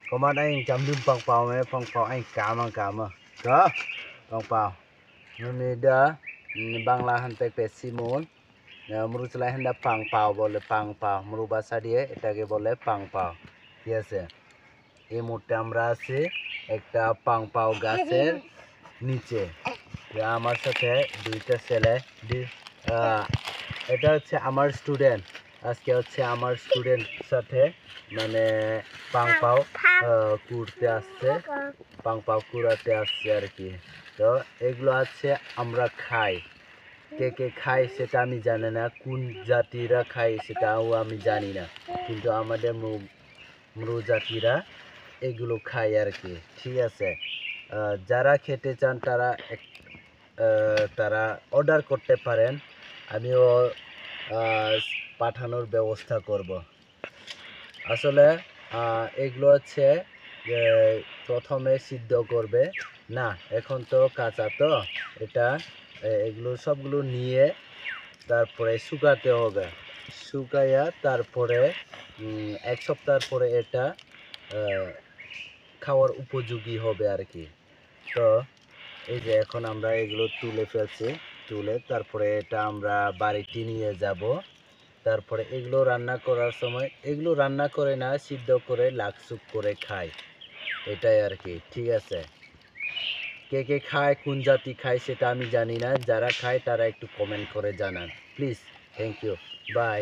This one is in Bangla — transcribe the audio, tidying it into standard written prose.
có mà anh chấm đun bằng bào mấy bằng bào anh cá mà đó bằng bào nên đó Bangla হানতে পেসিমন মুরুচলা হান্দা পাং পাও বলে পাং পাও মুরু ভাষা দিয়ে এটাকে বলে পাং পাও ঠিক আছে এই মুহূর্তে আমরা আছি একটা পাং পাও গাছের নিচে আমার সাথে দুইটা ছেলে এটা হচ্ছে আমার স্টুডেন্ট আজকে হচ্ছে আমার স্টুডেন্ট সাথে মানে পাং পাও কুড়তে আসছে পাং পাও কুড়াতে আসছে আর কি তো এগুলো আছে আমরা খাই কে কে খায় সেটা আমি জানি না কোন জাতিরা খায় সেটাও আমি জানি না কিন্তু আমাদের মৃ জাতিরা এগুলো খায় আর কি ঠিক আছে যারা খেতে চান তারা অর্ডার করতে পারেন আমিও পাঠানোর ব্যবস্থা করব আসলে এগুলো হচ্ছে প্রথমে সিদ্ধ করবে না এখন তো কাঁচা তো এটা এগুলো সবগুলো নিয়ে তারপরে শুকাতে হবে শুকাইয়া তারপরে এক সপ্তাহ পরে এটা খাওয়ার উপযোগী হবে আর কি তো এই যে এখন আমরা এগুলো তুলে ফেলছি তুলে তারপরে এটা আমরা বাড়িতে নিয়ে যাব তারপরে এগুলো রান্না করার সময় এগুলো রান্না করে না সিদ্ধ করে লাকসুক করে খায় এটাই আর কি ঠিক আছে কে কে খায় কোন জাতি খায় সেটা আমি জানি না যারা খায় তারা একটু কমেন্ট করে জানান প্লিজ থ্যাংক ইউ বাই